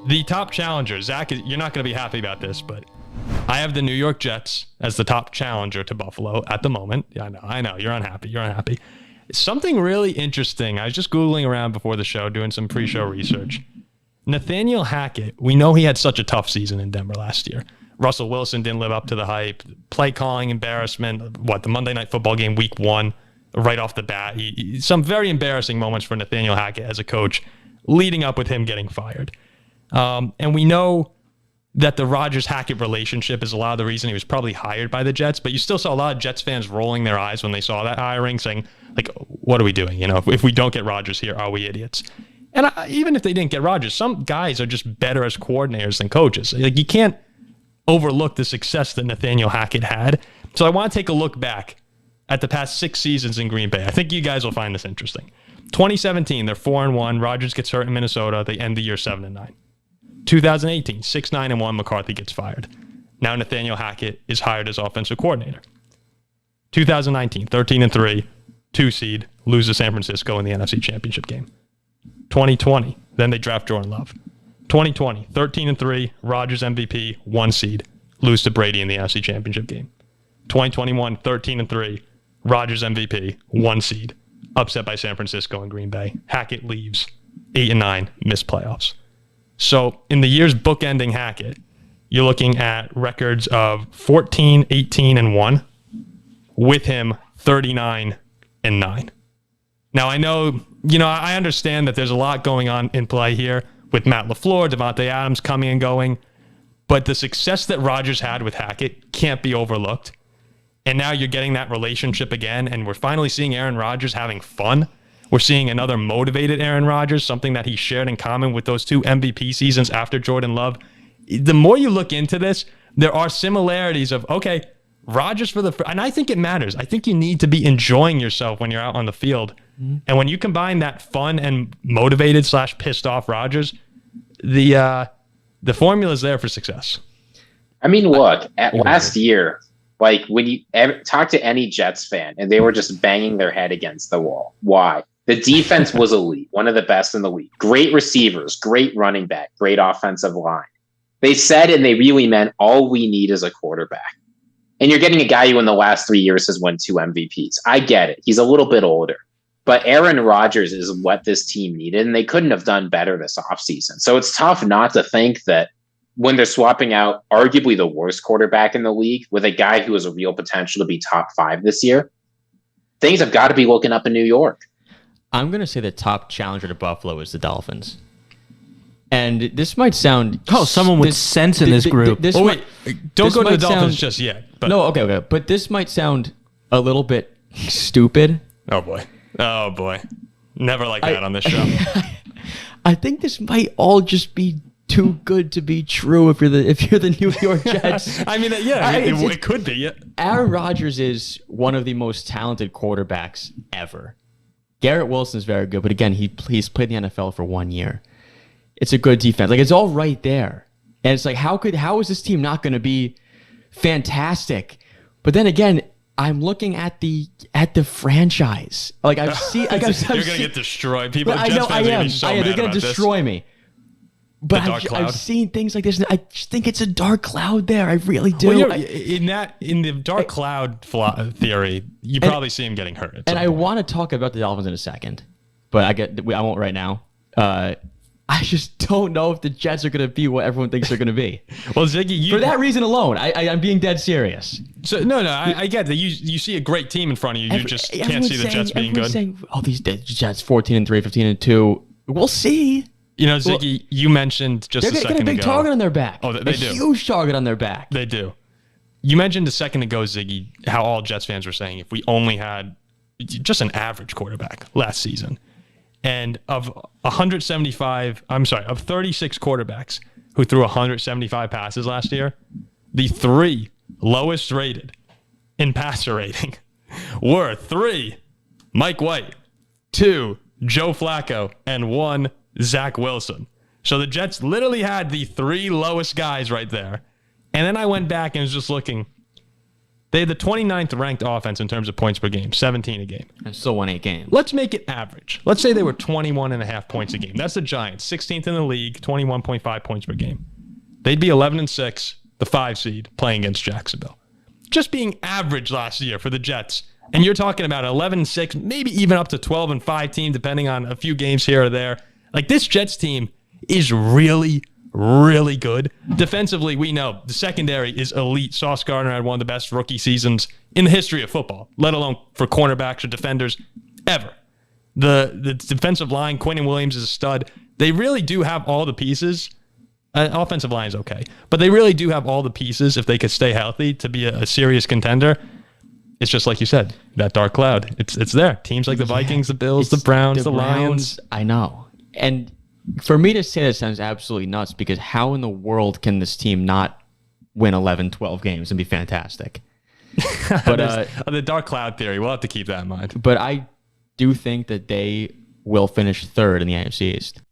The top challenger, Zach, you're not going to be happy about this, but I have the New York Jets as the top challenger to Buffalo at the moment. Yeah, I know. You're unhappy. Something really interesting. I was just Googling around before the show, doing some pre-show research. Nathaniel Hackett, we know he had such a tough season in Denver last year. Russell Wilson didn't live up to the hype. Play calling embarrassment. The Monday Night Football game, week 1, right off the bat. Some very embarrassing moments for Nathaniel Hackett as a coach, leading up with him getting fired. And we know that the Rodgers-Hackett relationship is a lot of the reason he was probably hired by the Jets, but you still saw a lot of Jets fans rolling their eyes when they saw that hiring, saying, like, what are we doing? If we don't get Rodgers here, are we idiots? And even if they didn't get Rodgers, some guys are just better as coordinators than coaches. Like, you can't overlook the success that Nathaniel Hackett had. So I want to take a look back at the past 6 seasons in Green Bay. I think you guys will find this interesting. 2017, they're 4-1. Rodgers gets hurt in Minnesota. They end the year 7-9. 2018, 6-9-1. McCarthy gets fired. Now Nathaniel Hackett is hired as offensive coordinator. 2019, 13-3, 2 seed, lose to San Francisco in the NFC Championship game. 2020, then they draft Jordan Love. 2020, 13-3, Rodgers MVP, 1 seed, lose to Brady in the NFC Championship game. 2021, 13-3, Rodgers MVP, 1 seed, upset by San Francisco and Green Bay. Hackett leaves, 8-9, missed playoffs. So in the years bookending Hackett, you're looking at records of 14, 18-1, with him 39-9. Now I know, I understand that there's a lot going on in play here with Matt LaFleur, Devontae Adams coming and going, but the success that Rodgers had with Hackett can't be overlooked. And now you're getting that relationship again, and we're finally seeing Aaron Rodgers having fun. We're seeing another motivated Aaron Rodgers, something that he shared in common with those 2 MVP seasons after Jordan Love. The more you look into this, there are similarities of, okay, Rodgers and I think it matters. I think you need to be enjoying yourself when you're out on the field. Mm-hmm. And when you combine that fun and motivated / pissed off Rodgers, the formula is there for success. I mean, look, last year, like when you talk to any Jets fan and they were just banging their head against the wall. Why? The defense was elite, one of the best in the league. Great receivers, great running back, great offensive line. They said, and they really meant, all we need is a quarterback. And you're getting a guy who in the last 3 years has won 2 MVPs. I get it. He's a little bit older. But Aaron Rodgers is what this team needed, and they couldn't have done better this offseason. So it's tough not to think that when they're swapping out arguably the worst quarterback in the league with a guy who has a real potential to be top 5 this year, things have got to be looking up in New York. I'm going to say the top challenger to Buffalo is the Dolphins. And this might sound... someone with sense in this group. Don't go to the Dolphins just yet. But. No, okay. But this might sound a little bit stupid. Oh, boy. Never like that on this show. I think this might all just be too good to be true if you're the New York Jets. I mean, it could be. Yeah. Aaron Rodgers is one of the most talented quarterbacks ever. Garrett Wilson is very good, but again, he's played in the NFL for 1 year. It's a good defense. Like, it's all right there. And it's like, how is this team not going to be fantastic? But then again, I'm looking at the franchise. Like, I've seen... You're going to get destroyed. People, Jets fans are going to be so mad. They're going to destroy me. But I've seen things like this, and I just think it's a dark cloud there. I really do. Well, in the dark cloud theory, you probably see him getting hurt. And I want to talk about the Dolphins in a second, but I won't right now. I just don't know if the Jets are going to be what everyone thinks they're going to be. Well, Ziggy, for that reason alone, I'm being dead serious. So I get that you see a great team in front of you. You just can't see the Jets being good. Saying, these Jets 14-3, 15-2. We'll see. Ziggy, you mentioned just a second ago. They get a big target on their back. Oh, they do. A huge target on their back. They do. You mentioned a second ago, Ziggy, how all Jets fans were saying if we only had just an average quarterback last season. And of 36 quarterbacks who threw 175 passes last year, the 3 lowest rated in passer rating were 3, Mike White, 2, Joe Flacco, and 1, Zach Wilson. So the Jets literally had the 3 lowest guys right there. And then I went back and was just looking. They had the 29th ranked offense in terms of points per game, 17 a game. And still won 8 games. Let's make it average. Let's say they were 21.5 points a game. That's the Giants, 16th in the league, 21.5 points per game. They'd be 11-6, the 5 seed, playing against Jacksonville. Just being average last year for the Jets. And you're talking about 11-6, maybe even up to 12-5 team, depending on a few games here or there. Like, this Jets team is really, really good. Defensively, we know the secondary is elite. Sauce Gardner had one of the best rookie seasons in the history of football, let alone for cornerbacks or defenders ever. The defensive line, Quentin Williams is a stud. They really do have all the pieces. Offensive line is okay, but they really do have all the pieces if they could stay healthy to be a serious contender. It's just like you said, that dark cloud. It's there. Teams like the Vikings, the Bills, the Browns, the Lions. I know. And for me to say that sounds absolutely nuts, because how in the world can this team not win 11, 12 games and be fantastic? But the dark cloud theory, we'll have to keep that in mind. But I do think that they will finish third in the AFC East.